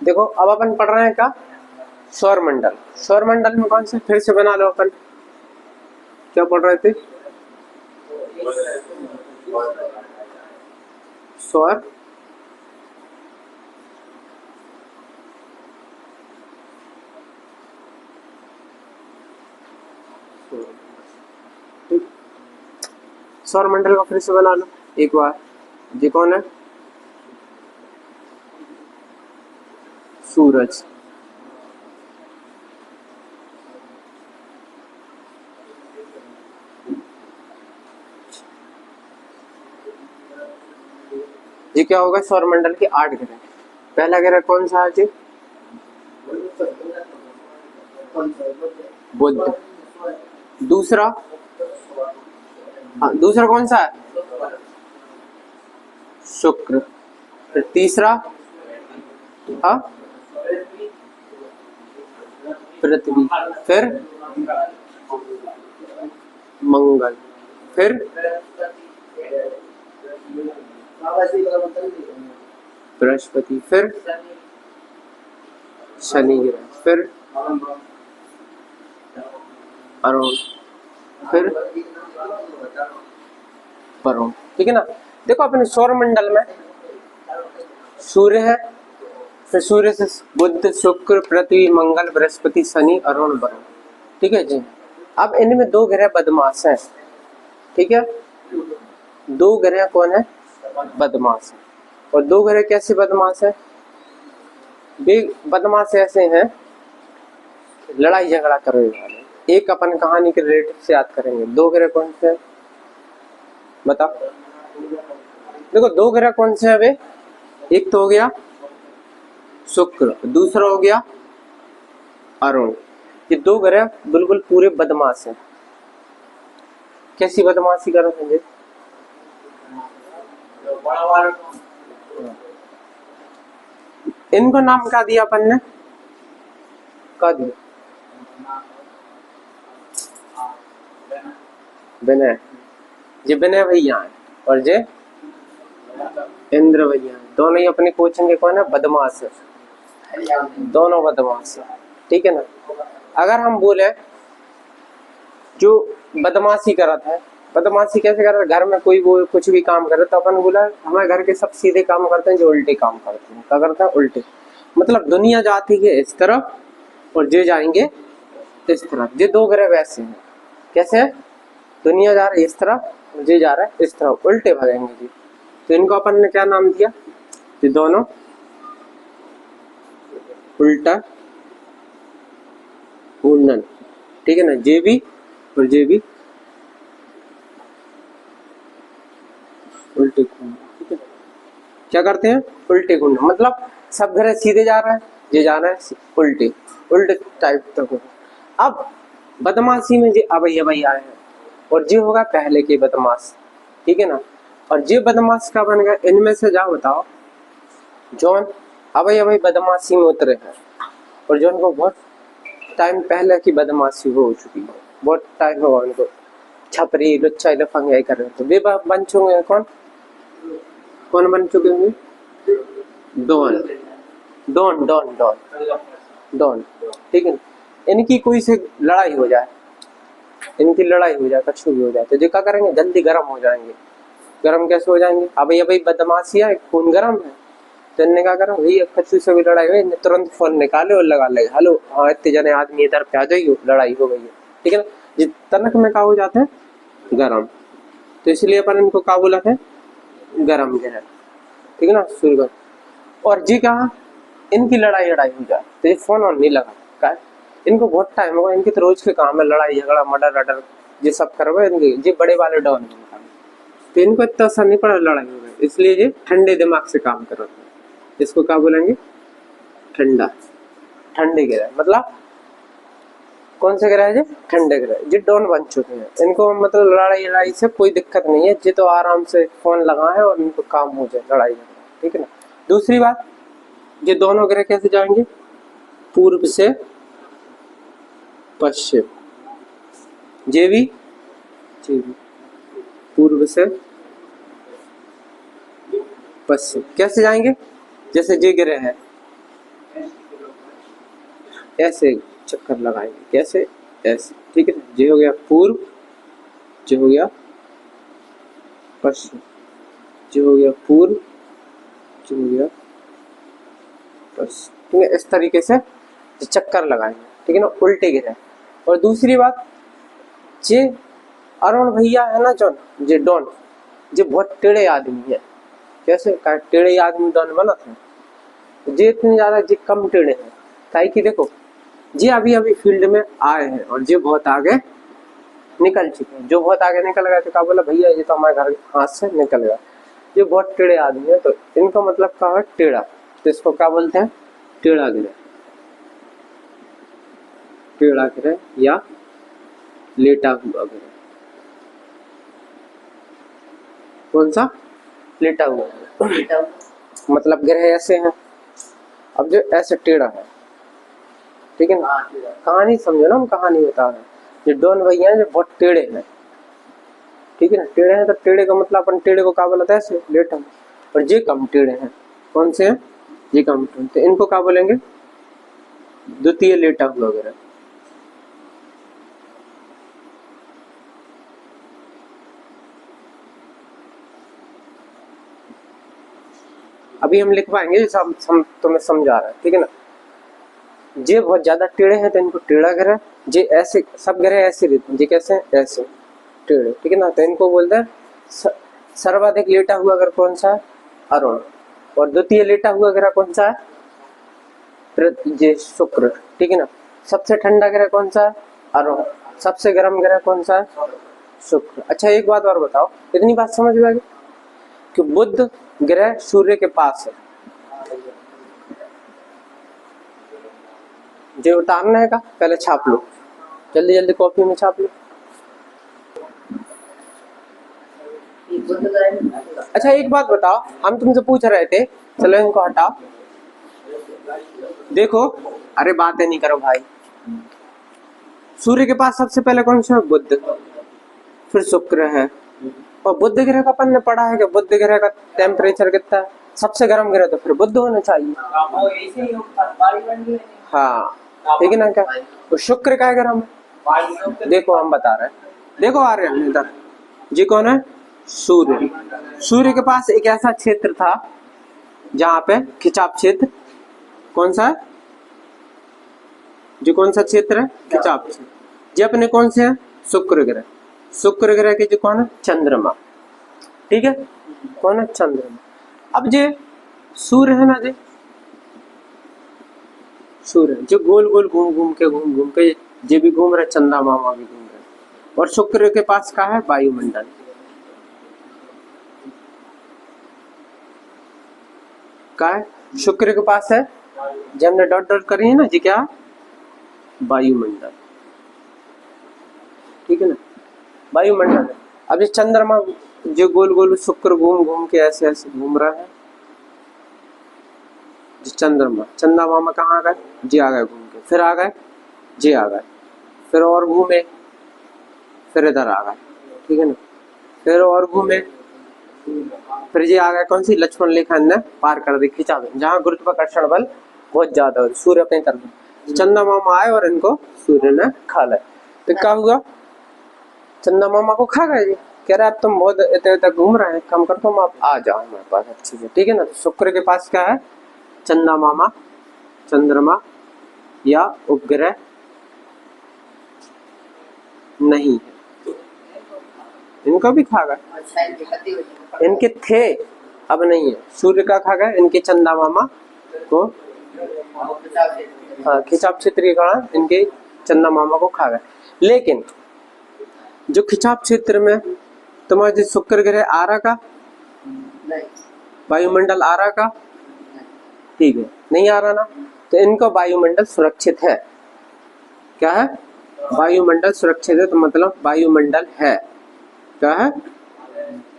देखो अब अपन पढ़ रहे हैं क्या, सौर मंडल। सौर मंडल में कौन से, फिर से बना लो अपन, क्या पढ़ रहे थे, सौर सौर मंडल को फिर से बना लो एक बार। ये कौन है, सूरज। ये क्या होगा, सौर मंडल के 8 ग्रह। पहला ग्रह कौन सा है जी, बुध। दूसरा, हाँ दूसरा कौन सा है, शुक्र। फिर तीसरा, हाँ पृथ्वी। फिर मंगल। फिर बृहस्पति। फिर शनि ग्रह। फिर अरुण। फिर वरुण। ठीक है ना। देखो अपने सौर मंडल में सूर्य है, फिर सूर्य से बुध, शुक्र, पृथ्वी, मंगल, बृहस्पति, शनि, अरुण, वरुण। ठीक है जी। अब इनमें 2 ग्रह बदमाश हैं। ठीक है, 2 ग्रह कौन है, बदमाश है। और 2 ग्रह कैसे बदमाश है, वे बदमाश ऐसे हैं, लड़ाई झगड़ा करने वाले। एक अपन कहानी के रिलेटिव से याद करेंगे। 2 ग्रह कौन से हैं, बताओ। देखो 2 ग्रह कौन से हैं वे, एक तो हो गया शुक्र, दूसरा हो गया अरुण। ये 2 ग्रह बिल्कुल पूरे बदमाश हैं। कैसी बदमाशी कर रहे हैं, इनको नाम क्या दिया अपन ने, क्या दिया, विनय। ये विनय भैया है और ये इंद्र भैया है। दोनों ही अपने कोचिंग के कौन है, बदमाश है, दोनों बदमाश है। ठीक है ना। अगर हम बोले जो बदमाशी करता है, बदमाशी कैसे करता है, घर में कोई वो कुछ भी काम करे तो अपन बोला हमारे घर के सब सीधे काम करते हैं, जो उल्टे काम करते हैं। क्या करता है, उल्टे। मतलब दुनिया जाती है इस तरफ और जे जाएंगे इस तरफ। ये 2 ग्रह वैसे हैं। कैसे है, दुनिया जा रही है इस तरफ और जे जा रहा है इस तरफ, उल्टे भागेंगे जी। तो इनको अपन ने क्या नाम दिया, ये दोनों उल्टा घूर्णन। ठीक है ना, जे भी और जे भी उल्टे घूर्णन। ठीक है, क्या करते हैं, उल्टे घूर्णन। मतलब सब ग्रह सीधे जा रहा है, ये जा रहा है उल्टे, उल्टे टाइप तक। अब बदमाशी में ये अभय अभय आए हैं और ये होगा पहले के बदमाश। ठीक है ना। और ये बदमाश का बन गया, इनमें से जाओ बताओ जॉन अभय अभय बदमाशी में उतरे हैं और जॉन को बहुत टाइम पहले की बदमाशी हो चुकी है, बहुत टाइम होगा उनको, छपरी लुच्चा लफंग कर रहे। तो वे बन चुके हैं कौन, कौन बन चुके होंगे, don. Don don don don. ठीक है। इनकी कोई से लड़ाई हो जाए, इनकी लड़ाई हो जाए, कछु भी हो जाए, तो जो क्या करेंगे, जल्दी गर्म हो जाएंगे। गर्म कैसे हो जाएंगे, अब ये भाई बदमाशी है, खून गर्म है, तो इनने क्या करा भाई, कछु से भी लड़ाई हुई, तुरंत फोन निकाले और लगा ले, हेलो हाँ इतने जने आदमी इधर पे आ जाइए, लड़ाई हो गई है। ठीक है ना। ये तनक में क्या हो जाते हैं, गर्म। तो इसलिए अपन इनको क्या बोला है, गर्म ग्रह। ठीक है ना, सूर्य। और जी कहा इनकी लड़ाई लड़ाई हो जाए तो ये फोन ऑन नहीं लगा का, इनको बहुत टाइम होगा, इनके तो रोज के काम है लड़ाई झगड़ा मर्डर अडर, ये सब करवे इनके, ये बड़े वाले डॉन है। तो इनको इतना असर नहीं पड़ा लड़ाई हो गई, इसलिए ये ठंडे दिमाग से काम कर रहे हैं। इसको क्या बोलेंगे, ठंडा, ठंडे ग्रह। मतलब कौन से ग्रह है, ठंडे ग्रह। ये डॉन बन चुके हैं, इनको मतलब लड़ाई लड़ाई से कोई दिक्कत नहीं है, ये तो आराम से फोन लगा है और इनको काम हो जाए लड़ाई झगड़ा। ठीक है ना। दूसरी बात, ये दोनों ग्रह कैसे जाएंगे, पूर्व से पश्चिम। ये भी पूर्व से पश्चिम कैसे जाएंगे, जैसे जे ग्रह है ऐसे चक्कर लगाएंगे, कैसे, ऐसे, ठीक है। जे हो गया पूर्व, जे हो गया पश्चिम, जे हो गया पूर्व, जे हो गया पश्चिम, ठीक है। इस तरीके से चक्कर लगाएंगे, ठीक है ना, उल्टे ग्रह। और दूसरी बात, जे अरुण भैया है ना, जो जे डॉन, जे बहुत टेढ़े आदमी है। कैसे का टेढ़े आदमी डॉन बना था, जे इतने ज्यादा जे कम टेढ़े हैं, ताकि कि देखो जे अभी अभी फील्ड में आए हैं और जे बहुत आगे निकल चुके हैं। जो बहुत आगे निकल गए तो क्या बोला, भैया ये तो हमारे घर के हाथ से निकल गया। ये बहुत टेढ़े आदमी है, तो इनका मतलब क्या है, टेढ़ा। तो इसको क्या बोलते हैं, टेढ़ा ग्रह, टेढ़ा ग्रह या लेटा हुआ ग्रह। कौन सा, लेटा हुआ मतलब ग्रह ऐसे हैं। अब जो ऐसे टेढ़ा है, ठीक है ना, कहानी समझो ना, हम कहानी बता रहे हैं। जो डॉन भैया हैं जो बहुत टेढ़े हैं, ठीक है ना, टेढ़े हैं, तो टेढ़े का मतलब अपन टेढ़े को क्या बोलते हैं, ऐसे लेटा। और जे कम टेढ़े हैं, कौन से हैं, जे कम टेढ़े, तो इनको क्या बोलेंगे, द्वितीय लेटा हुआ ग्रह। अभी हम लिखवाएंगे, जैसे हम तुम्हें समझा रहे हैं, ठीक है ना। जे बहुत ज्यादा टेढ़े हैं तो इनको टेढ़ा ग्रह, जे ऐसे सब ग्रह ऐसे रहते हैं, जे कैसे हैं, ऐसे टेढ़े, ठीक है ना, तो इनको बोलते हैं सर्वाधिक लेटा हुआ ग्रह कौन सा है, अरुण। और द्वितीय लेटा हुआ ग्रह कौन सा है, जे शुक्र, ठीक है ना। सबसे ठंडा ग्रह कौन सा है, अरुण। सबसे गर्म ग्रह कौन सा है, शुक्र। अच्छा एक बात और बताओ, इतनी बात समझ में आ गई कि बुध ग्रह सूर्य के पास है। जो उतारना है का पहले छाप लो, जल्दी जल्दी कॉपी में छाप लो। अच्छा एक बात बताओ, हम तुमसे पूछ रहे थे, चलो इनको हटाओ। देखो, अरे बातें नहीं करो भाई। सूर्य के पास सबसे पहले कौन सा है, बुध, फिर शुक्र है। और बुध ग्रह का अपन ने पढ़ा है कि बुध ग्रह का टेम्परेचर कितना है, सबसे गर्म ग्रह, तो फिर बुध होना चाहिए। हाँ ठीक है ना, क्या तो शुक्र का गर्म है, देखो हम बता रहे हैं, देखो आ रहे हैं इधर, जी कौन है, सूर्य। सूर्य के पास एक ऐसा क्षेत्र था जहां पे खिंचाव क्षेत्र, कौन सा है, जो कौन सा क्षेत्र है, खिंचाव क्षेत्र। जी अपने कौन से है, शुक्र ग्रह। शुक्र ग्रह के जो कौन है, चंद्रमा, ठीक है, कौन है, चंद्रमा। अब जे सूर्य है ना, जे सूर्य जो गोल गोल घूम घूम के जे भी घूम रहे, चंदा मामा भी घूम रहे। और शुक्र के पास का है, वायुमंडल। का है, शुक्र के पास है, जब हमने डॉट डॉट करी है ना जी, क्या, वायुमंडल, ठीक है ना, वायुमंडल है। अब ये चंद्रमा जो गोल गोल शुक्र घूम घूम के ऐसे ऐसे घूम रहा है, चंद्रमा, चंदा मामा कहाँ आ गए, जी आ गए घूम के, फिर आ गए, जी आ गए, फिर और घूमे, फिर इधर आ गए, ठीक है ना, फिर और घूमे, फिर जी आ गए, कौन सी, लक्ष्मण रेखा ने पार कर दी, खिंचा दे, जहाँ गुरुत्वाकर्षण बल बहुत ज्यादा हो, सूर्य अपनी तरफ, चंदा मामा आए और इनको सूर्य ने खा लिया। तो क्या हुआ, चंदा मामा को खा गए जी, कह रहे अब तुम बहुत इधर घूम रहे हैं, कम कर तुम आप आ जाओ हमारे पास अच्छे से, ठीक है ना। तो शुक्र के पास क्या है, चंदा मामा, चंद्रमा या उपग्रह नहीं है, इनको भी खा गए, इनके थे अब नहीं है, सूर्य का खा गए, इनके चंदा मामा को, हाँ खिंचाव क्षेत्र के कारण इनके चंदा मामा को खा गए। लेकिन जो खिंचाव क्षेत्र में तुम्हारा जो शुक्र ग्रह आ रहा का, वायुमंडल आ रहा का, ठीक है, नहीं आ रहा ना, तो इनका वायुमंडल सुरक्षित है। क्या है, वायुमंडल सुरक्षित है, तो मतलब वायुमंडल है, क्या है,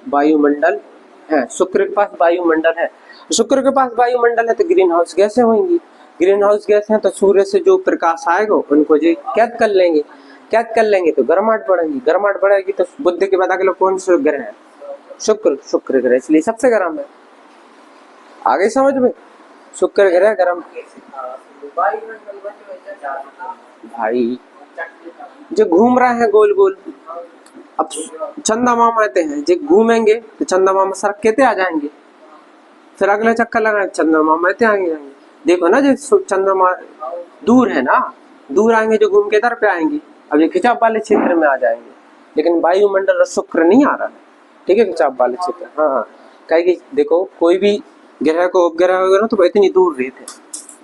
वायुमंडल है। शुक्र के पास वायुमंडल है, शुक्र के पास वायुमंडल है तो ग्रीन हाउस गैसें होंगी, ग्रीन हाउस गैस है तो सूर्य से जो प्रकाश आएगा उनको जो कैद कर लेंगे, कैद कर लेंगे तो गर्माहट बढ़ेगी, गर्माहट बढ़ेगी तो बुध के बाद अगला कौन सा ग्रह है, शुक्र, शुक्र ग्रह, इसलिए सबसे गर्म है। आगे समझ में, शुक्र ग्रह गर्म भाई जो घूम रहे हैं गोल गोल। अब चंदा मामा आते हैं जो घूमेंगे तो चंदा मामा सड़क कहते आ जाएंगे, फिर अगला चक्कर लगाए चंदा मामा आते आएंगे। देखो ना जो चंद्रमा दूर है ना, दूर आएंगे जो घूम के इधर पे आएंगे, अब ये खिंचाव वाले क्षेत्र में आ जाएंगे, लेकिन वायुमंडल और शुक्र नहीं आ रहा है, ठीक है, खिंचाव वाले क्षेत्र। हाँ कहे कि देखो कोई भी ग्रह को उपग्रह होगा ना तो इतनी दूर रहते,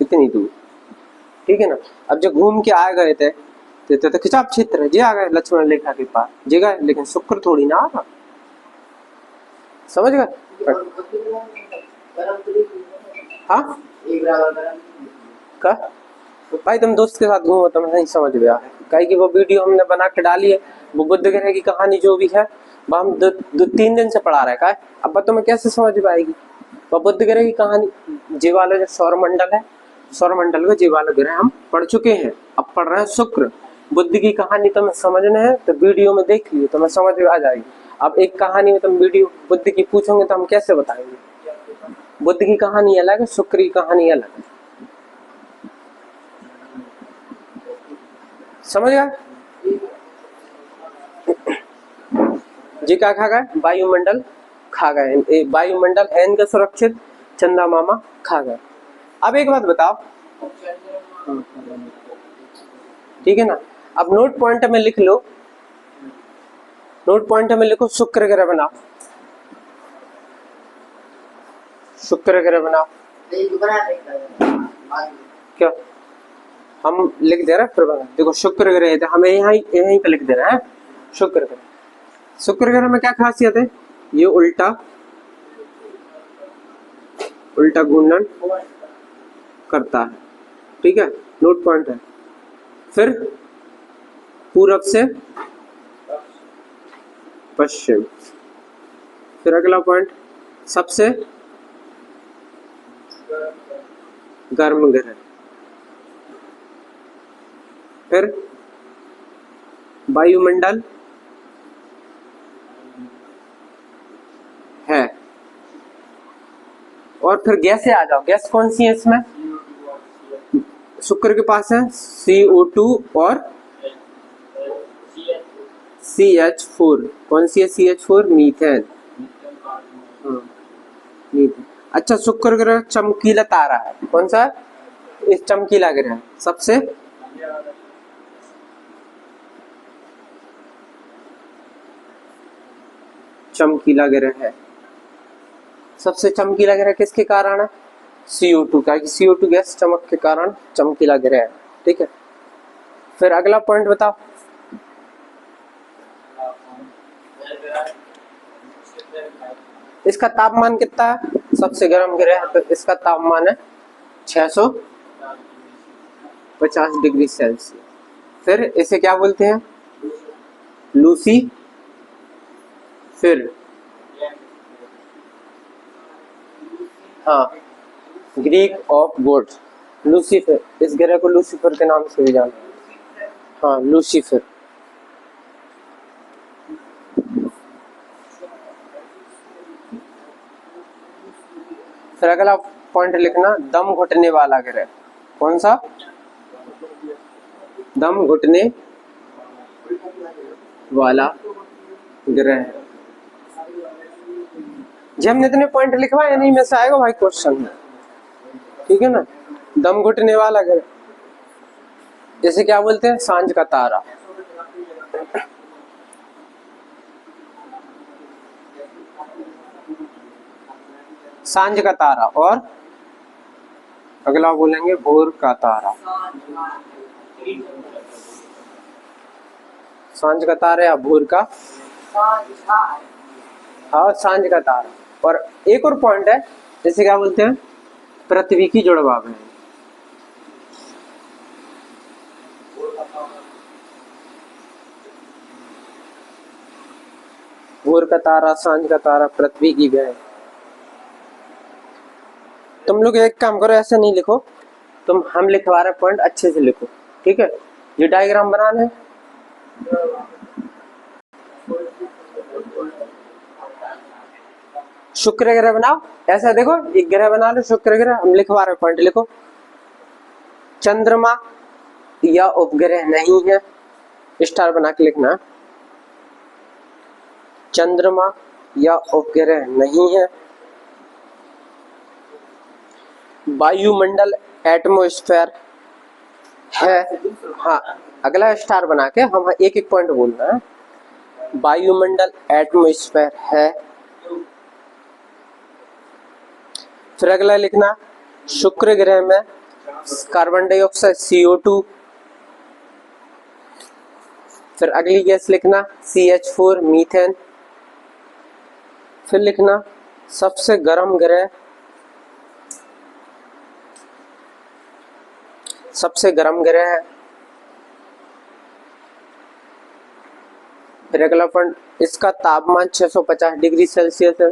इतनी दूर, ठीक है ना। अब जब घूम के आ गए थे तो खिंचाव क्षेत्र है, जे आ गए लक्ष्मण रेखा के पास जे गए, लेकिन शुक्र थोड़ी ना आ रहा, समझ गए। हाँ का भाई तुम दोस्त के साथ घूमो तो नहीं समझ गया, कहे कि वो वीडियो हमने बना के डाली है, वो बुद्ध ग्रह की कहानी जो भी है वो हम 2-3 दिन से पढ़ा रहे का, अब तुम्हें कैसे समझ में आएगी। वो बुद्ध ग्रह की कहानी जे वाला जो सौरमंडल है, सौरमंडल का जे वाला ग्रह हम पढ़ चुके हैं, अब पढ़ रहे हैं शुक्र। बुद्ध की कहानी तुम्हें समझना है तो वीडियो में देख लियो, तुम्हें समझ में आ जाएगी। अब एक कहानी में तुम वीडियो बुद्ध की पूछोगे तो हम कैसे बताएंगे, बुद्ध की कहानी अलग है, शुक्र की कहानी अलग है, समझ गया। जी क्या खा गए, वायुमंडल खा गए, वायुमंडल है इनका सुरक्षित, चंदा मामा खा गए। अब एक बात बताओ, ठीक है ना, अब नोट पॉइंट में लिख लो, नोट पॉइंट में लिखो शुक्र ग्रह बनाओ, शुक्र ग्रह बनाओ। क्या हम लिख दे रहे हैं, फिर देखो शुक्र ग्रह है, हमें यहीं पे लिख दे रहे हैं शुक्र ग्रह। शुक्र ग्रह में क्या खासियत है, ये उल्टा उल्टा घूर्णन करता है, ठीक है, नोट पॉइंट है। फिर पूरब से पश्चिम, फिर अगला पॉइंट सबसे गर्म ग्रह, फिर वायुमंडल है, और फिर गैसें आ जाओ, गैस कौन सी है इसमें, शुक्र के पास है CO2 और CH4, कौन सी है CH4, मीथेन, मीथेन। अच्छा शुक्र ग्रह चमकीला तारा है, कौन सा, इस चमकीला ग्रह सबसे चमकीला ग्रह है, सबसे चमकीला ग्रह किसके कारण है, CO2 का, CO2 गैस चमक के कारण चमकीला ग्रह है, ठीक है। फिर अगला पॉइंट बताओ, इसका तापमान कितना है, सबसे गर्म ग्रह है तो इसका तापमान है 650 डिग्री सेल्सियस। फिर इसे क्या बोलते हैं, लूसी, फिर हाँ ग्रीक ऑफ गॉड, लूसीफर, इस ग्रह को लूसीफर के नाम से भी जाना, हाँ लूसीफर। फिर अगला पॉइंट लिखना, दम घुटने वाला ग्रह, कौन सा, दम घुटने वाला ग्रह। जी हमने इतने पॉइंट लिखवाए नहीं में से आएगा भाई क्वेश्चन में, ठीक है ना। दम घुटने वाला ग्रह जैसे क्या बोलते हैं, सांझ का तारा, सांझ का तारा, और अगला बोलेंगे भोर का तारा, सांझ का तारा या भोर का, हाँ सांझ का तारा। और एक और पॉइंट है, जैसे क्या बोलते हैं, पृथ्वी की जुड़वा में, भोर का तारा, सांझ का तारा, पृथ्वी की ग्रह। तुम लोग एक काम करो, ऐसे नहीं लिखो तुम, हम लिखवा रहे पॉइंट अच्छे से लिखो, ठीक है। ये डायग्राम बनाना है, शुक्र ग्रह बनाओ, ऐसा देखो एक ग्रह बना लो शुक्र ग्रह, हम लिखवा रहे पॉइंट लिखो। चंद्रमा या उपग्रह नहीं है, स्टार बना के लिखना, चंद्रमा या उपग्रह नहीं है। वायुमंडल एटमॉस्फेयर है, हाँ अगला स्टार बना के हम एक एक पॉइंट बोलना है। वायुमंडल एटमॉस्फेयर है। फिर अगला लिखना शुक्र ग्रह में कार्बन डाइऑक्साइड CO2। फिर अगली गैस लिखना CH4 मीथेन। फिर लिखना सबसे गर्म ग्रह, सबसे गर्म ग्रह है। फिर अगला पॉइंट, इसका तापमान 650 डिग्री सेल्सियस है।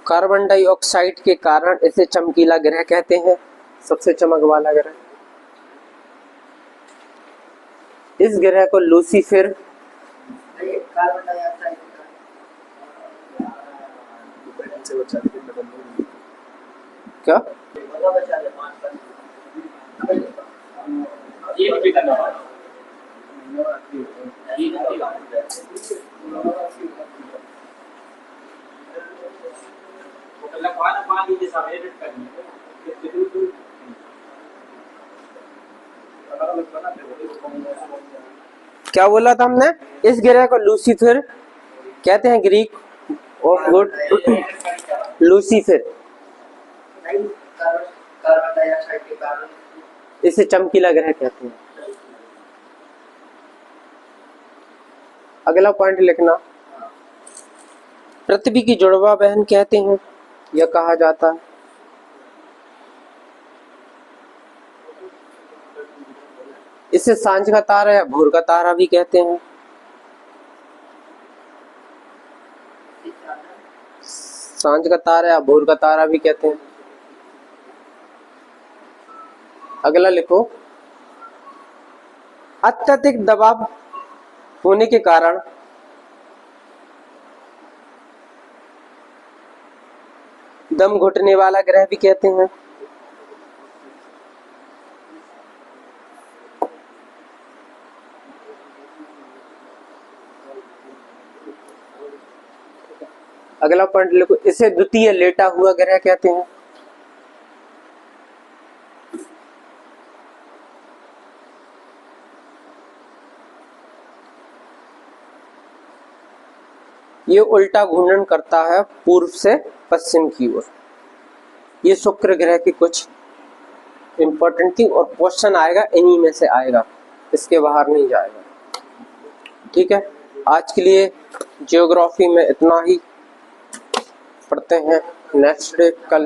कार्बन डाइऑक्साइड के कारण इसे चमकीला ग्रह कहते हैं, सबसे चमक वाला ग्रह। इस ग्रह को लूसीफर, क्या क्या बोला था हमने? इस ग्रह को लूसीफर कहते हैं, ग्रीक ऑफ गुड लूसीफर। इसे चमकीला ग्रह कहते हैं। अगला पॉइंट लिखना पृथ्वी की जुड़वा बहन कहते हैं यह कहा जाता है। इसे सांझ का तारा या भोर का तारा भी कहते हैं। सांझ का तारा या भोर का तारा भी कहते हैं। अगला लिखो अत्यधिक दबाव होने के कारण दम घुटने वाला ग्रह भी कहते हैं। अगला पॉइंट लिखो इसे द्वितीय लेटा हुआ ग्रह कहते हैं। ये उल्टा घूर्णन करता है पूर्व से पश्चिम की ओर। ये शुक्र ग्रह की कुछ इंपॉर्टेंट थी और क्वेश्चन आएगा इन्हीं में से आएगा, इसके बाहर नहीं जाएगा। ठीक है, आज के लिए ज्योग्राफी में इतना ही। पढ़ते हैं नेक्स्ट डे कल।